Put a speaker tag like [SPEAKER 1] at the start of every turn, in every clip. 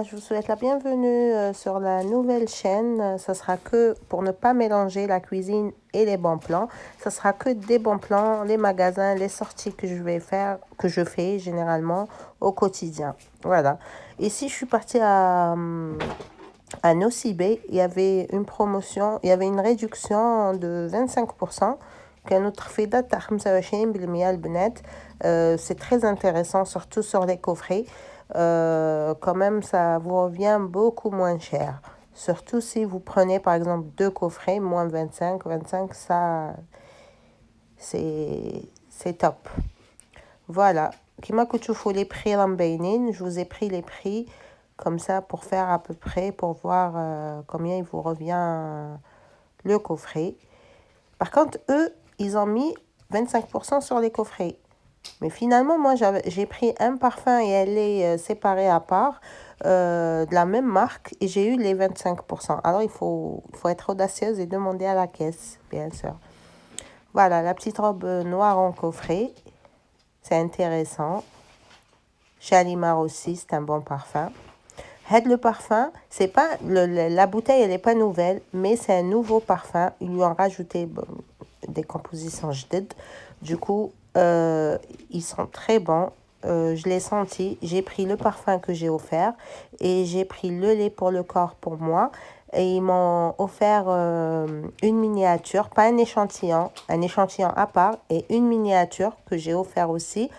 [SPEAKER 1] Voilà, je vous souhaite la bienvenue sur la nouvelle chaîne. Ça sera que pour ne pas mélanger la cuisine et les bons plans. Ça sera que des bons plans, les magasins, les sorties que je vais faire, que je fais généralement au quotidien. Voilà. Ici, je suis partie à Nocibé. Il y avait une promotion, il y avait une réduction de 25%. كانوا تخفيضات تاع 25% البنات. C'est très intéressant, surtout sur les coffrets. Quand même, ça vous revient beaucoup moins cher. Surtout si vous prenez par exemple deux coffrets, moins 25, ça, c'est top. Voilà. Kima kutufu les prix lambainin, je vous ai pris les prix comme ça pour faire à peu près, pour voir combien il vous revient le coffret. Par contre, eux, ils ont mis 25% sur les coffrets. Mais finalement, moi, j'ai pris un parfum et elle est séparée à part, de la même marque, et j'ai eu les 25%. Alors, il faut être audacieuse et demander à la caisse, bien sûr. Voilà, la petite robe noire en coffret. C'est intéressant. Shalimar aussi, c'est un bon parfum. Le parfum, c'est pas la bouteille, elle n'est pas nouvelle, mais c'est un nouveau parfum. Ils lui ont rajouté des compositions jaded. Du coup, ils sont très bons. Je l'ai senti. J'ai pris le parfum que j'ai offert et j'ai pris le lait pour le corps pour moi. Et ils m'ont offert une miniature, pas un échantillon à part et une miniature que j'ai offert aussi.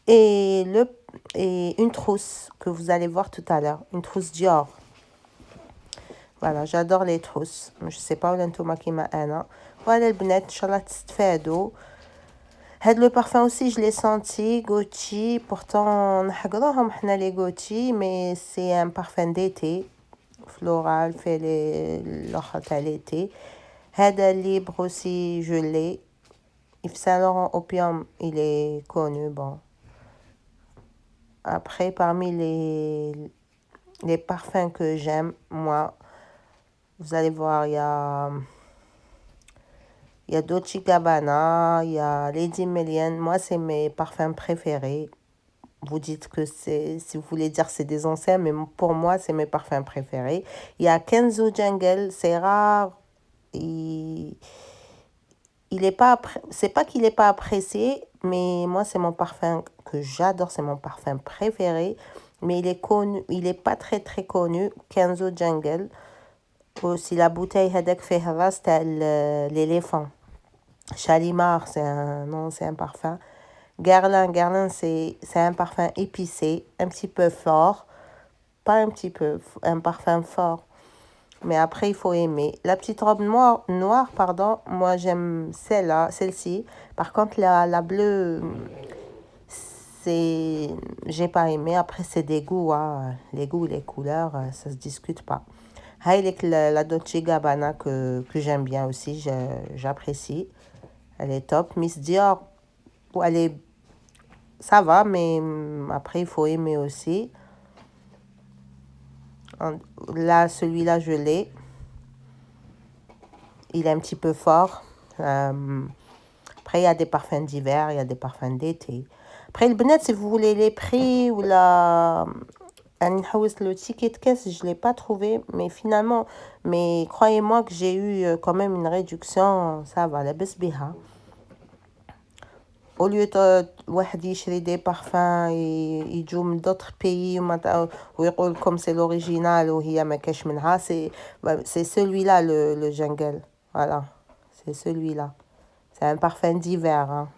[SPEAKER 1] Et une trousse que vous allez voir tout à l'heure, une trousse Dior. Voilà, j'adore les trousses. Je sais pas où l'entouma qui m'a un. Voilà le bnet, inchallah tstfadou. Le parfum aussi, je l'ai senti, Gucci. Pourtant, نحقروهم حنا les Gucci, mais c'est un parfum d'été, floral, fait l'okhra تاع l'été. هذا libre aussi, je l'ai. Yves Saint Laurent Opium, il est connu, bon. Après, parmi les parfums que j'aime, moi, vous allez voir, il y a Dolce Gabbana, il y a Lady Million. Moi, c'est mes parfums préférés. Vous dites que c'est, si vous voulez dire c'est des anciens, mais pour moi, c'est mes parfums préférés. Il y a Kenzo Jungle, c'est rare. Il est pas, c'est pas qu'il n'est pas apprécié, mais moi, c'est mon parfum que j'adore, c'est mon parfum préféré. Mais il est connu, il est pas très très connu, Kenzo Jungle. Aussi, la bouteille هذاك فيها راس تاع l'éléphant. Shalimar, c'est un parfum. Guerlain, c'est un parfum épicé, un petit peu fort. Pas un petit peu, un parfum fort. Mais après, il faut aimer. La petite robe noire, pardon, moi j'aime celle-ci. Par contre, la bleue, j'ai pas aimé. Après, c'est des goûts, hein. Les goûts, les couleurs, ça se discute pas. Avec la Dolce Gabbana que j'aime bien aussi, j'apprécie. Elle est top. Miss Dior, ça va, mais après, il faut aimer aussi. Là, celui-là, je l'ai. Il est un petit peu fort. Après, il y a des parfums d'hiver, il y a des parfums d'été. Après, le bonnet, si vous voulez les prix ou le ticket de caisse, je ne l'ai pas trouvé. Mais finalement, croyez-moi que j'ai eu quand même une réduction. Ça va, la baisse biha. Au lieu de واحد يشري des parfums يجوا من d'autres pays ويقول comme c'est l'original وهي ما كاش منها, c'est celui-là le jungle. Voilà, c'est celui-là. C'est un parfum d'hiver, hein.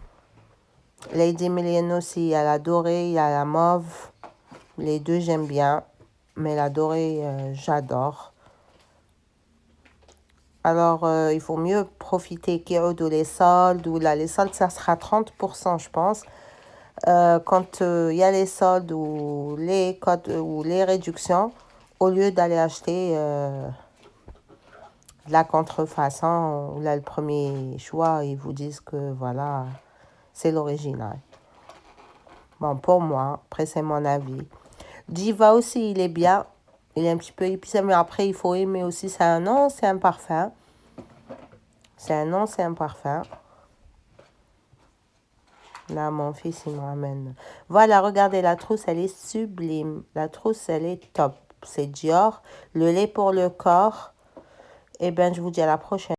[SPEAKER 1] Lady Million aussi, il y a la dorée, il y a la mauve. Les deux, j'aime bien. Mais la dorée, j'adore. Alors, il faut mieux profiter qu'il y a les soldes. Ou là, les soldes, ça sera 30%, je pense. Quand il y a les soldes ou les codes ou les réductions, au lieu d'aller acheter de la contrefaçon, là, le premier choix, ils vous disent que voilà, c'est l'original. Bon, pour moi, après, c'est mon avis. Diva aussi, il est bien. Il est un petit peu épicé, mais après, il faut aimer aussi. C'est un nom, c'est un parfum. C'est un nom, c'est un parfum. Là, mon fils, il me ramène. Voilà, regardez, la trousse, elle est sublime. La trousse, elle est top. c'est Dior. Le lait pour le corps. Et ben, je vous dis à la prochaine.